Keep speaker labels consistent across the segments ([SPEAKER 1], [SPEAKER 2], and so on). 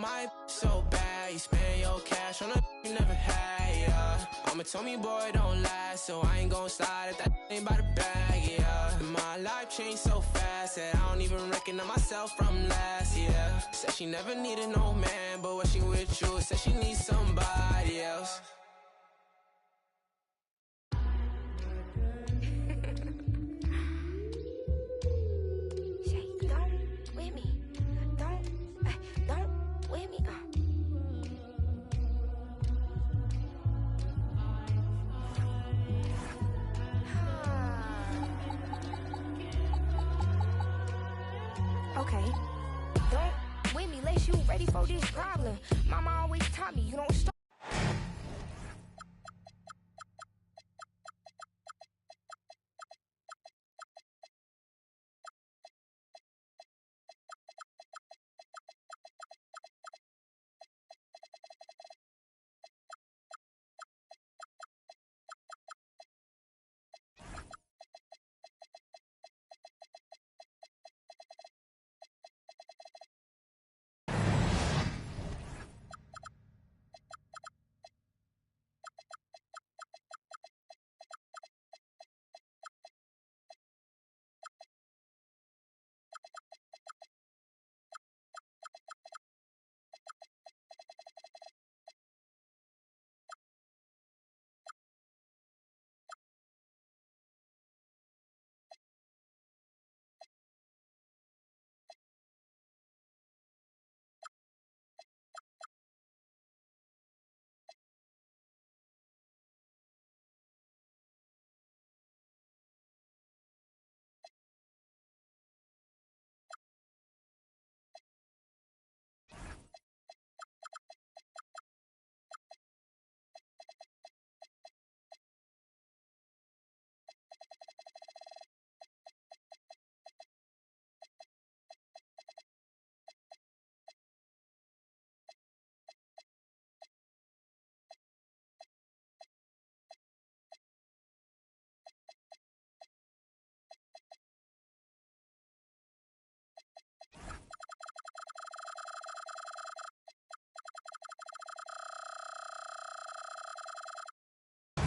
[SPEAKER 1] my so bad, you spend your cash on a you never had, yeah. Mama told me, boy, don't last, so I ain't gon' slide if that ain't by the bag, yeah. My life changed so fast that I don't even recognize myself from last year. Said she never needed no man, but when she with you, said she needs somebody else.
[SPEAKER 2] Okay, don't with me, unless you ready for this problem. Mama always taught me you don't stop.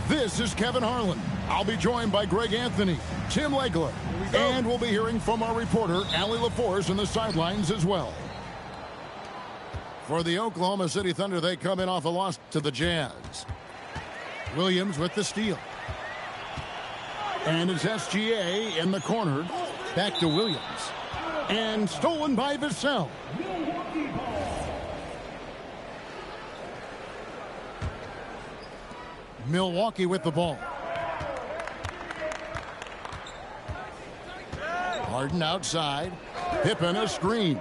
[SPEAKER 3] This is Kevin Harlan. I'll be joined by Greg Anthony, Tim Legler, and we'll be hearing from our reporter, Allie LaForce, in the sidelines as well. For the Oklahoma City Thunder, they come in off a loss to the Jazz. Williams with the steal. And it's SGA in the corner. Back to Williams. And stolen by Vassell. Milwaukee with the ball. Harden outside. Pippen a screen.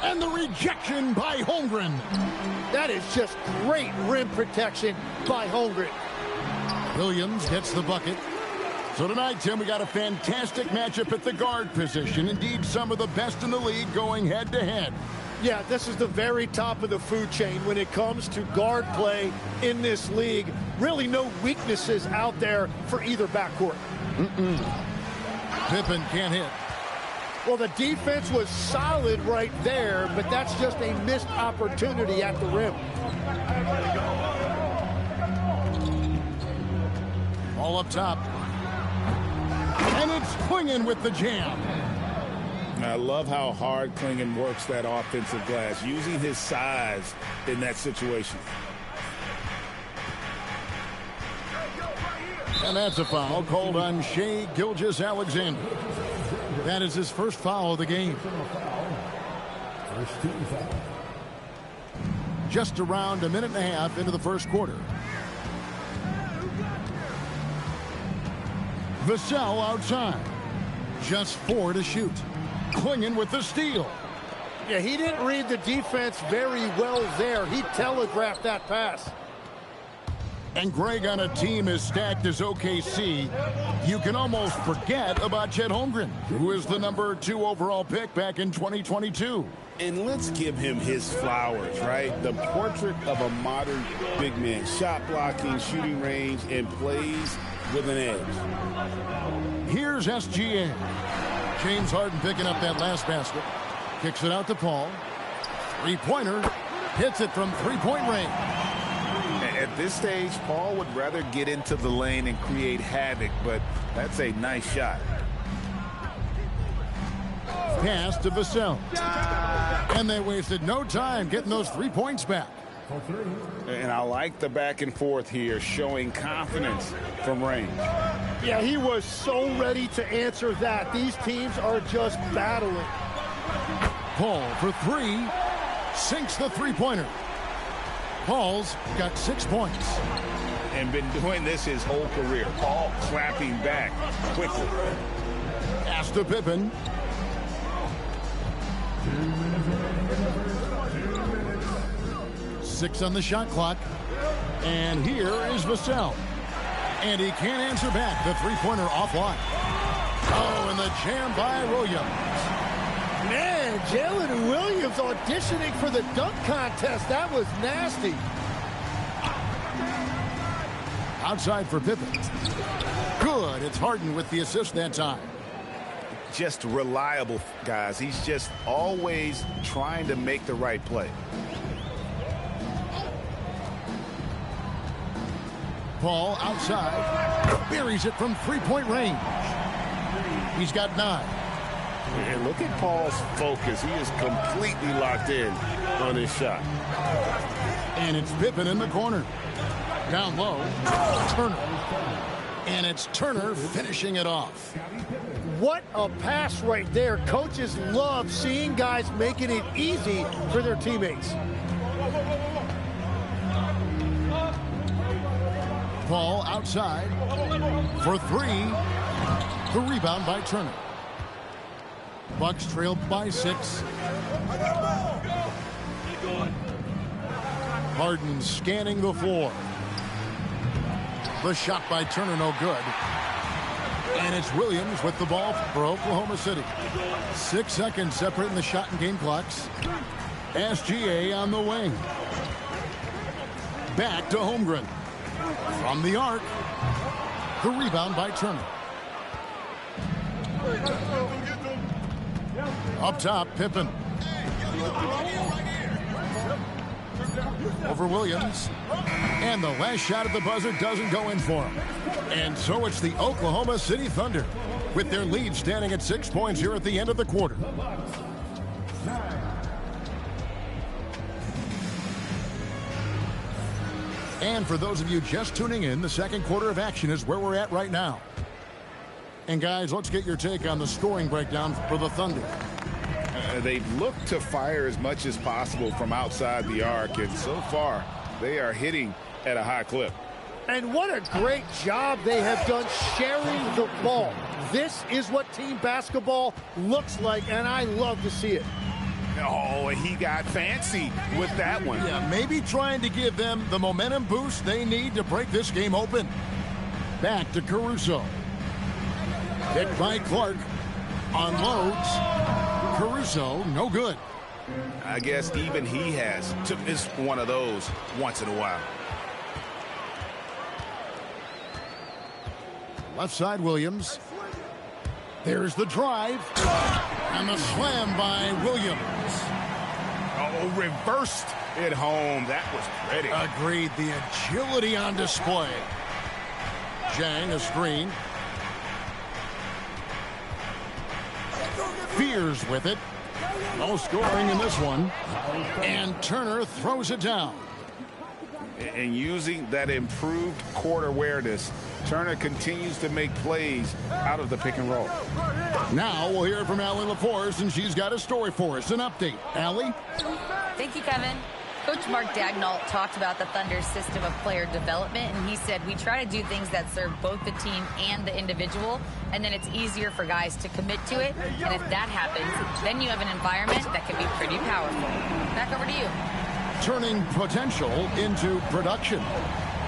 [SPEAKER 3] And the rejection by Holmgren.
[SPEAKER 4] That is just great rim protection by Holmgren.
[SPEAKER 3] Williams gets the bucket. So tonight, Tim, we got a fantastic matchup at the guard position. Indeed, some of the best in the league going head-to-head.
[SPEAKER 4] Yeah, this is the very top of the food chain when it comes to guard play in this league. Really no weaknesses out there for either backcourt.
[SPEAKER 3] Pippen can't hit.
[SPEAKER 4] Well, the defense was solid right there, but that's just a missed opportunity at the rim.
[SPEAKER 3] All up top. And it's Klingon with the jam.
[SPEAKER 5] I love how hard Klingon works that offensive glass, using his size in that situation.
[SPEAKER 3] And that's a foul called on Shai Gilgeous-Alexander. That is his first foul of the game. Just around a minute and a half into the first quarter. Vassell outside. Just 4 to shoot. Klingon with the steal.
[SPEAKER 4] Yeah, he didn't read the defense very well there. He telegraphed that pass.
[SPEAKER 3] And Greg, on a team as stacked as OKC, you can almost forget about Chet Holmgren, who is the #2 overall pick back in 2022.
[SPEAKER 5] And let's give him his flowers, right? The portrait of a modern big man. Shot blocking, shooting range, and plays with an edge.
[SPEAKER 3] Here's SGA. James Harden picking up that last basket. Kicks it out to Paul. Three-pointer. Hits it from three-point range.
[SPEAKER 5] At this stage, Paul would rather get into the lane and create havoc, but that's a nice shot.
[SPEAKER 3] Pass to Vassell. And they wasted no time getting those 3 points back.
[SPEAKER 5] And I like the back and forth here, showing confidence from range.
[SPEAKER 4] Yeah, he was so ready to answer that. These teams are just battling.
[SPEAKER 3] Paul for three. Sinks the three-pointer. Paul's got 6 points.
[SPEAKER 5] And been doing this his whole career. Paul clapping back quickly.
[SPEAKER 3] Pass to Pippen. Six on the shot clock. And here is Vassell. And he can't answer back. The three-pointer offline. Oh, and the jam by Williams.
[SPEAKER 4] Man, Jalen Williams auditioning for the dunk contest. That was nasty.
[SPEAKER 3] Outside for Pippen. Good. It's Harden with the assist that time.
[SPEAKER 5] Just reliable, guys. He's just always trying to make the right play.
[SPEAKER 3] Paul outside. Buries it from three-point range. He's got 9.
[SPEAKER 5] And look at Paul's focus. He is completely locked in on his shot.
[SPEAKER 3] And it's Pippen in the corner. Down low. Turner. And it's Turner finishing it off.
[SPEAKER 4] What a pass right there. Coaches love seeing guys making it easy for their teammates.
[SPEAKER 3] Paul outside for 3. The rebound by Turner. Bucks trail by 6. Harden scanning the floor. The shot by Turner no good. And it's Williams with the ball for Oklahoma City. 6 seconds separating the shot and game clocks. SGA on the wing. Back to Holmgren. From the arc. The rebound by Turner. Up top, Pippen. Over Williams. And the last shot at the buzzer doesn't go in for him. And so it's the Oklahoma City Thunder with their lead standing at 6 points here at the end of the quarter. And for those of you just tuning in, the second quarter of action is where we're at right now. And guys, let's get your take on the scoring breakdown for the Thunder.
[SPEAKER 5] They've looked to fire as much as possible from outside the arc, and so far they are hitting at a high clip.
[SPEAKER 4] And what a great job they have done sharing the ball. This is what team basketball looks like, and I love to see it.
[SPEAKER 5] Oh, he got fancy with that one.
[SPEAKER 3] Yeah, maybe trying to give them the momentum boost they need to break this game open. Back to Caruso. Picked by Clark. Unloads. Caruso, no good.
[SPEAKER 5] I guess even he has to miss one of those once in a while.
[SPEAKER 3] Left side, Williams. There's the drive. And the slam by Williams.
[SPEAKER 5] Oh, reversed it home. That was pretty.
[SPEAKER 3] Agreed. The agility on display. Jang, a screen. Fears with it. No scoring in this one. And Turner throws it down.
[SPEAKER 5] And using that improved court awareness, Turner continues to make plays out of the pick and roll.
[SPEAKER 3] Now we'll hear from Allie LaForce, and she's got a story for us. An update. Allie?
[SPEAKER 6] Thank you, Kevin. Coach Mark Daignault talked about the Thunder's system of player development, and he said, we try to do things that serve both the team and the individual, and then it's easier for guys to commit to it. And if that happens, then you have an environment that can be pretty powerful. Back over to you.
[SPEAKER 3] Turning potential into production.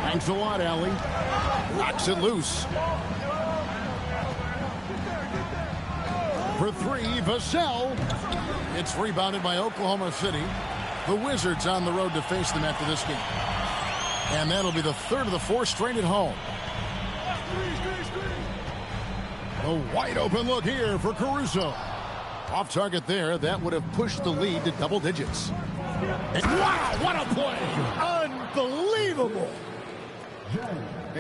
[SPEAKER 3] Thanks a lot, Allie. Knocks it loose. For 3, Vassell. It's rebounded by Oklahoma City. The Wizards on the road to face them after this game. And that'll be the third of the 4 straight at home. A wide open look here for Caruso. Off target there. That would have pushed the lead to double digits. And wow, what a play!
[SPEAKER 4] Unbelievable!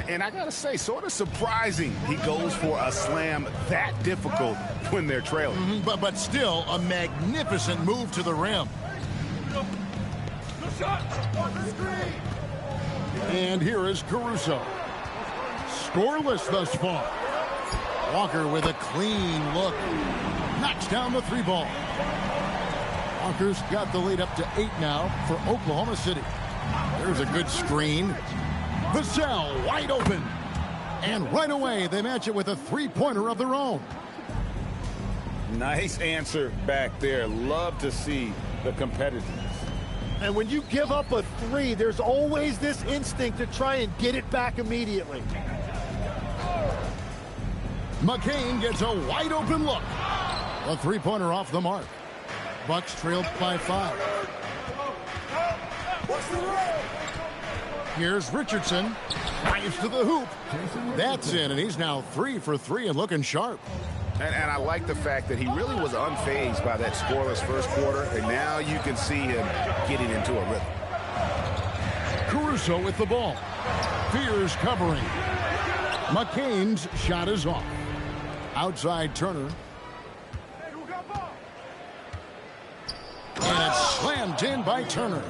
[SPEAKER 5] And I gotta say, sort of surprising he goes for a slam that difficult when they're trailing.
[SPEAKER 3] But still a magnificent move to the rim. And here is Caruso. Scoreless thus far. Walker with a clean look. Knocks down the three ball. Walker's got the lead up to 8 now for Oklahoma City. There's a good screen. Vassell wide open. And right away they match it with a three-pointer of their own.
[SPEAKER 5] Nice answer back there. Love to see the competitiveness.
[SPEAKER 4] And when you give up a three, there's always this instinct to try and get it back immediately.
[SPEAKER 3] McCain gets a wide open look. A three-pointer off the mark. Bucks trailed by 5. Here's Richardson. Drives to the hoop. That's in, and he's now 3 for 3 and looking sharp.
[SPEAKER 5] And I like the fact that he really was unfazed by that scoreless first quarter, and now you can see him getting into a rhythm.
[SPEAKER 3] Caruso with the ball. Fears covering. McCain's shot is off. Outside Turner. And it's slammed in by Turner.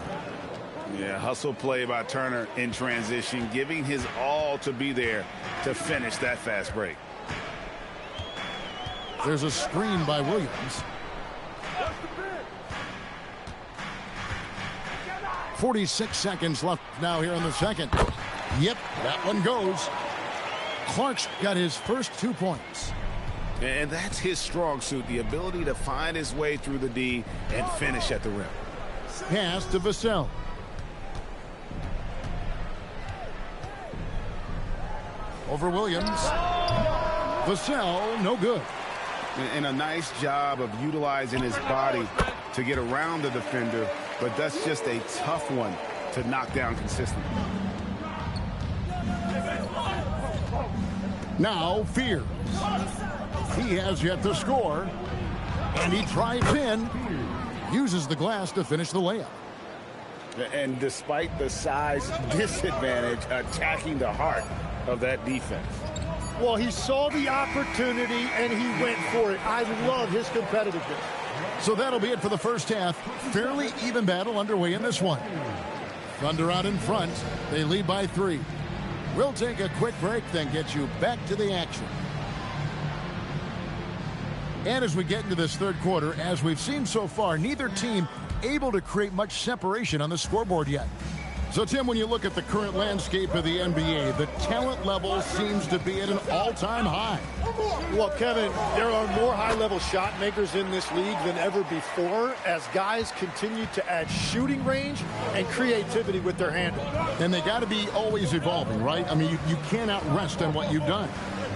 [SPEAKER 5] Yeah, hustle play by Turner in transition, giving his all to be there to finish that fast break.
[SPEAKER 3] There's a screen by Williams. 46 seconds left now here in the second. Yep, that one goes. Clark's got his first 2 points.
[SPEAKER 5] And that's his strong suit, the ability to find his way through the D and finish at the rim.
[SPEAKER 3] Pass to Vassell. Over Williams. Vassell, no good.
[SPEAKER 5] And a nice job of utilizing his body to get around the defender, but that's just a tough one to knock down consistently.
[SPEAKER 3] Now Fears. He has yet to score, and he drives in, uses the glass to finish the layup.
[SPEAKER 5] And despite the size disadvantage, attacking the heart of that defense.
[SPEAKER 4] Well, he saw the opportunity, and he went for it. I love his competitiveness.
[SPEAKER 3] So that'll be it for the first half. Fairly even battle underway in this one. Thunder out in front. They lead by 3. We'll take a quick break, then get you back to the action. And as we get into this third quarter, as we've seen so far, neither team able to create much separation on the scoreboard yet. So, Tim, when you look at the current landscape of the NBA, the talent level seems to be at an all-time high.
[SPEAKER 4] Well, Kevin, there are more high-level shot makers in this league than ever before as guys continue to add shooting range and creativity with their handle.
[SPEAKER 3] And they got to be always evolving, right? I mean, you cannot rest on what you've done.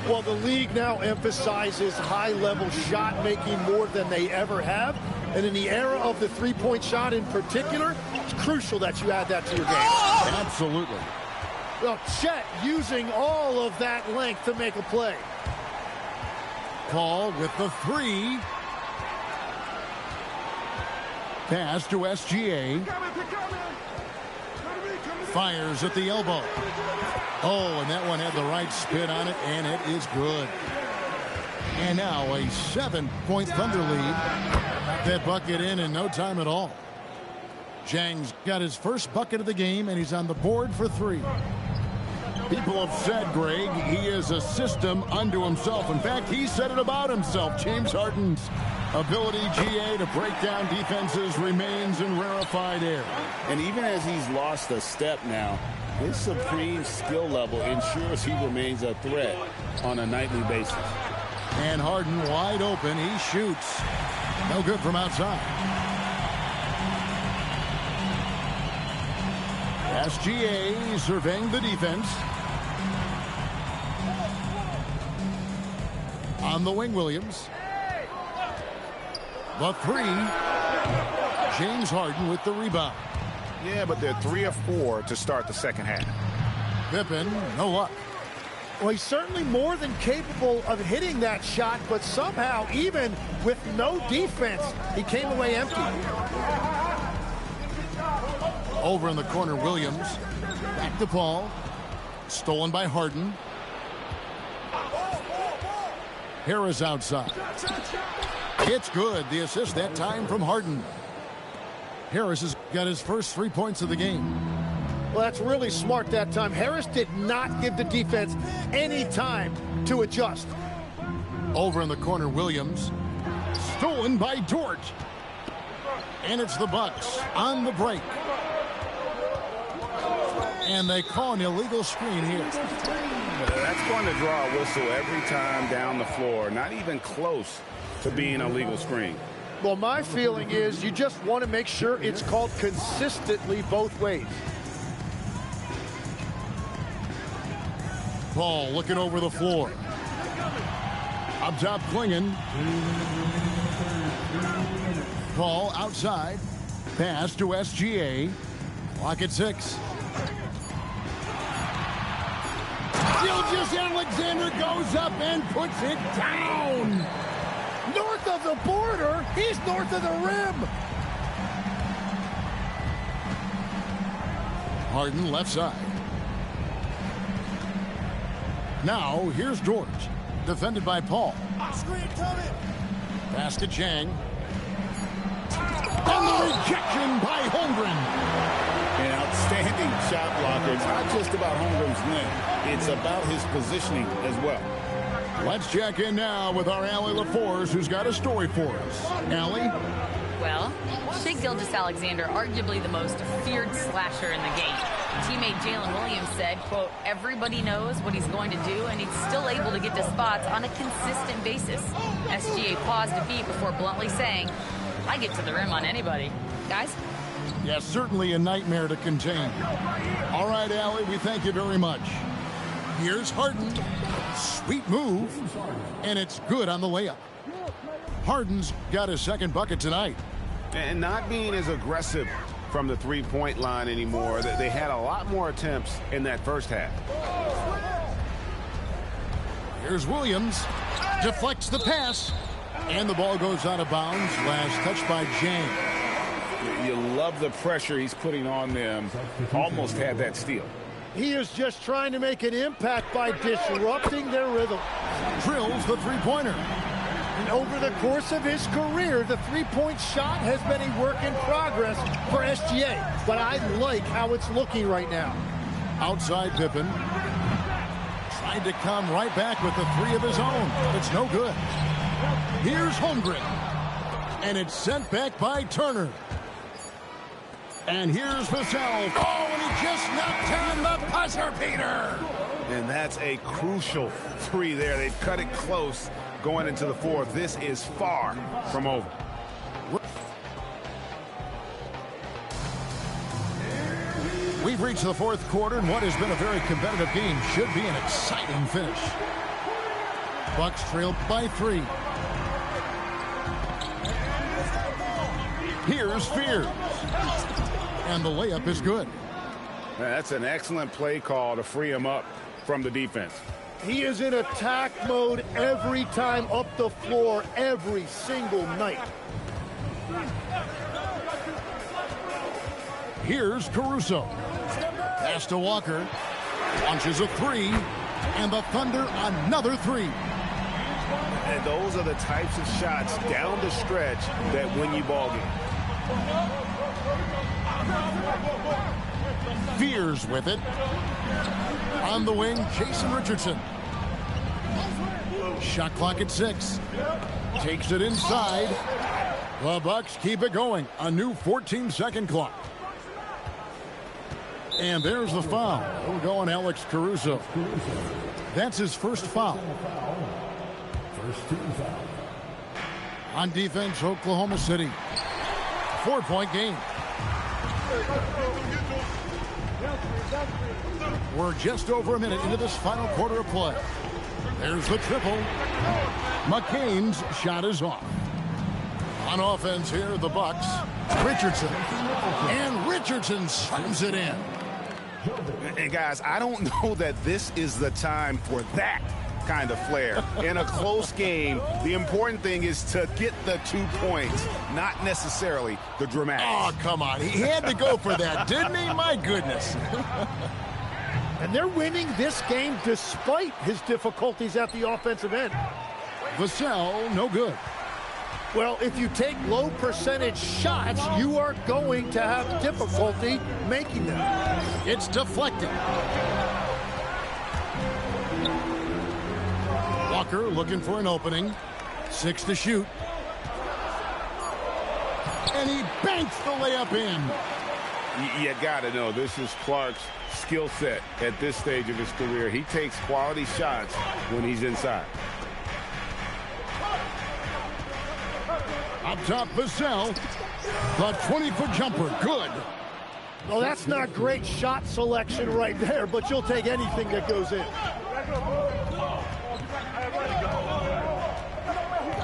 [SPEAKER 4] Well, the league now emphasizes high-level shot making more than they ever have. And in the era of the three-point shot in particular, it's crucial that you add that to your game.
[SPEAKER 3] Absolutely.
[SPEAKER 4] Well, Chet using all of that length to make a play.
[SPEAKER 3] Paul with the 3. Pass to SGA. Fires at the elbow. Oh, and that one had the right spin on it, and it is good. And now a 7-point Thunder lead. Got that bucket in no time at all. Zhang's got his first bucket of the game, and he's on the board for 3. People have said, Greg, he is a system unto himself. In fact, he said it about himself. James Harden's ability, GA, to break down defenses remains in rarefied air.
[SPEAKER 5] And even as he's lost a step now, his supreme skill level ensures he remains a threat on a nightly basis.
[SPEAKER 3] And Harden wide open. He shoots. No good from outside. SGA surveying the defense. On the wing, Williams. The 3. James Harden with the rebound.
[SPEAKER 5] Yeah, but they're 3 of 4 to start the second half.
[SPEAKER 3] Pippen, no luck.
[SPEAKER 4] Well, he's certainly more than capable of hitting that shot, but somehow, even with no defense, he came away empty.
[SPEAKER 3] Over in the corner, Williams. Back to Paul. Stolen by Harden. Harris outside. It's good. The assist that time from Harden. Harris has got his first 3 points of the game.
[SPEAKER 4] Well, that's really smart that time. Harris did not give the defense any time to adjust.
[SPEAKER 3] Over in the corner, Williams. Stolen by Dort. And it's the Bucks on the break. And they call an illegal screen here.
[SPEAKER 5] That's going to draw a whistle every time down the floor. Not even close to being a legal screen.
[SPEAKER 4] Well, my feeling is you just want to make sure it's called consistently both ways.
[SPEAKER 3] Paul looking over the floor. Up top, Klingon. Paul outside. Pass to SGA. Clock at 6. Alexander goes up and puts it down.
[SPEAKER 4] North of the border, he's north of the rim.
[SPEAKER 3] Harden left side. Now here's Dort, defended by Paul.
[SPEAKER 4] Screen coming.
[SPEAKER 3] Pass to Chang. And the rejection by Holmgren.
[SPEAKER 5] An outstanding shot blocker. It's not just about Holmgren's length. It's about his positioning as well.
[SPEAKER 3] Let's check in now with our Allie LaForce, who's got a story for us. Allie?
[SPEAKER 6] Well, Shai Gilgeous-Alexander, arguably the most feared slasher in the game. Teammate Jalen Williams said, quote, everybody knows what he's going to do, and he's still able to get to spots on a consistent basis. SGA paused a beat before bluntly saying, I get to the rim on anybody. Guys?
[SPEAKER 3] Yes, certainly a nightmare to contain. All right, Allie, we thank you very much. Here's Harden. Sweet move. And it's good on the layup. Harden's got his second bucket tonight.
[SPEAKER 5] And not being as aggressive from the three-point line anymore. They had a lot more attempts in that first half.
[SPEAKER 3] Here's Williams. Deflects the pass. And the ball goes out of bounds. Last touch by James.
[SPEAKER 5] You love the pressure he's putting on them. Almost had that steal.
[SPEAKER 4] He is just trying to make an impact by disrupting their rhythm.
[SPEAKER 3] Drills the three-pointer.
[SPEAKER 4] And over the course of his career, the three-point shot has been a work in progress for SGA. But I like how it's looking right now.
[SPEAKER 3] Outside Pippen. Tried to come right back with the three of his own. But it's no good. Here's Holmgren. And it's sent back by Turner. And here's Vassell. Oh, and he just knocked down the buzzer beater.
[SPEAKER 5] And that's a crucial three there. They've cut it close going into the fourth. This is far from over.
[SPEAKER 3] We've reached the fourth quarter, and what has been a very competitive game should be an exciting finish. Bucks trail by 3. Here's Fears. And the layup is good.
[SPEAKER 5] That's an excellent play call to free him up from the defense.
[SPEAKER 4] He is in attack mode every time up the floor, every single night.
[SPEAKER 3] Here's Caruso. Pass to Walker. Launches a 3. And the Thunder another 3.
[SPEAKER 5] And those are the types of shots down the stretch that win you ball games.
[SPEAKER 3] Fears with it. On the wing, Jason Richardson. Shot clock at 6. Takes it inside. The Bucks keep it going. A new 14-second clock. And there's the foul. We'll go on Alex Caruso. That's his first foul. First team foul. On defense, Oklahoma City. 4-point game. We're just over a minute into this final quarter of play. There's the triple. McCain's shot is off. On offense here, the Bucks. Richardson. And Richardson slams it in.
[SPEAKER 5] And guys, I don't know that this is the time for that kind of flair. In a close game, the important thing is to get the 2 points, not necessarily the dramatics.
[SPEAKER 3] Oh, come on. He had to go for that, didn't he? My goodness.
[SPEAKER 4] And they're winning this game despite his difficulties at the offensive end.
[SPEAKER 3] Vassell, no good.
[SPEAKER 4] Well, if you take low percentage shots, you are going to have difficulty making them.
[SPEAKER 3] It's deflected. Walker looking for an opening. 6 to shoot. And he banks the layup in.
[SPEAKER 5] You got to know, this is Clark's skill set at this stage of his career. He takes quality shots when he's inside.
[SPEAKER 3] Up top, Vassell. The 20-foot jumper, good.
[SPEAKER 4] Well, that's not great shot selection right there, but you'll take anything that goes in.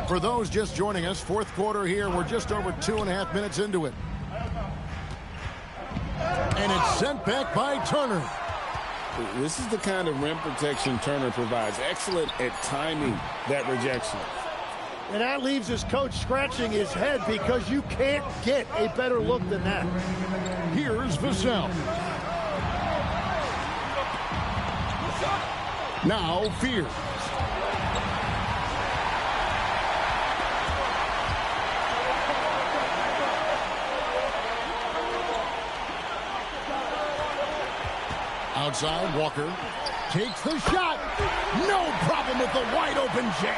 [SPEAKER 3] For those just joining us, fourth quarter here. We're just over 2.5 minutes into it. And it's sent back by Turner.
[SPEAKER 5] This is the kind of rim protection Turner provides. Excellent at timing that rejection.
[SPEAKER 4] And that leaves his coach scratching his head because you can't get a better look than that.
[SPEAKER 3] Here's Vassell. Now Fears. Outside, Walker takes the shot. No problem with the wide open jam.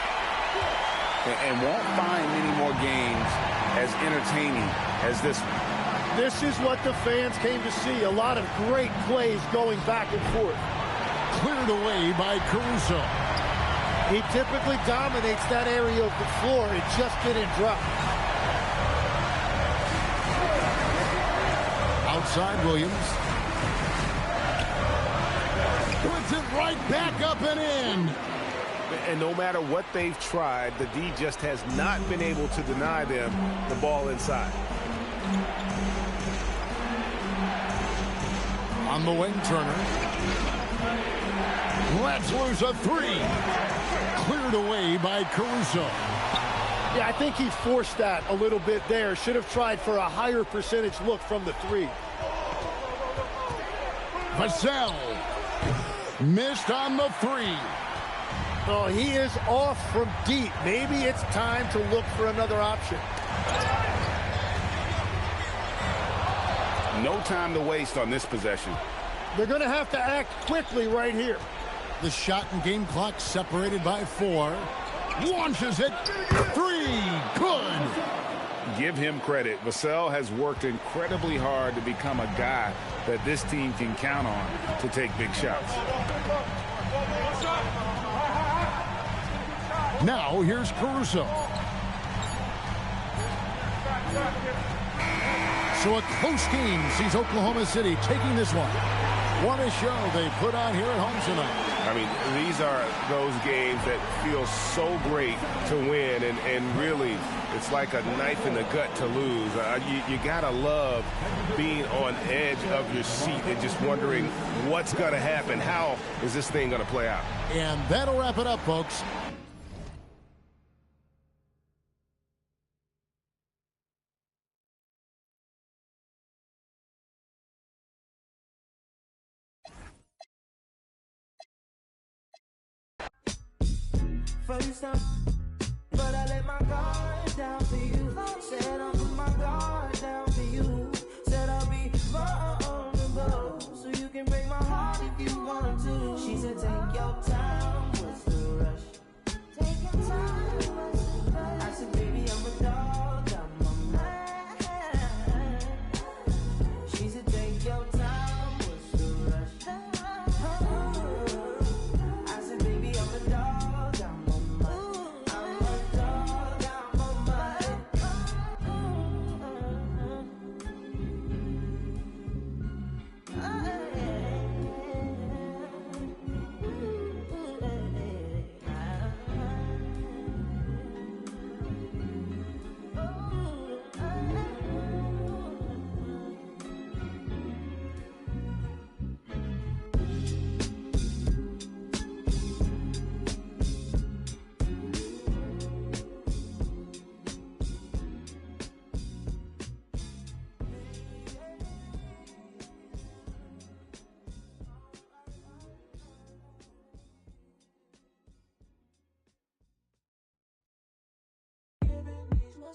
[SPEAKER 5] And won't find many more games as entertaining as this one.
[SPEAKER 4] This is what the fans came to see. A lot of great plays going back and forth.
[SPEAKER 3] Cleared away by Caruso.
[SPEAKER 4] He typically dominates that area of the floor. It just didn't drop.
[SPEAKER 3] Outside, Williams. Puts it right back up and in.
[SPEAKER 5] And no matter what they've tried, the D just has not been able to deny them the ball inside.
[SPEAKER 3] On the wing, Turner. Let's lose a 3. Cleared away by Caruso.
[SPEAKER 4] Yeah, I think he forced that a little bit there. Should have tried for a higher percentage look from the 3.
[SPEAKER 3] Vassell. Missed on the 3.
[SPEAKER 4] Oh, he is off from deep. Maybe it's time to look for another option.
[SPEAKER 5] No time to waste on this possession.
[SPEAKER 4] They're going to have to act quickly right here.
[SPEAKER 3] The shot and game clock separated by 4. Launches it. 3. Good.
[SPEAKER 5] Give him credit. Vassell has worked incredibly hard to become a guy that this team can count on to take big shots.
[SPEAKER 3] Now here's Caruso. So a close game sees Oklahoma City taking this one. What a show they put on here at home tonight.
[SPEAKER 5] I mean, these are those games that feel so great to win, and really, it's like a knife in the gut to lose. You gotta love being on edge of your seat and just wondering what's gonna happen. How is this thing gonna play out?
[SPEAKER 3] And that'll wrap it up, folks.
[SPEAKER 7] First time, but I let my guard down for you. Said I'll put my guard down for you. Said I'll be vulnerable, so you can break my heart if you want to. She said take your time, what's the rush? Take your time, what's the rush? I said baby I'm a dog, I'm a man. She said take your time, what's the rush? I said baby I'm a dog.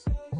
[SPEAKER 7] stay.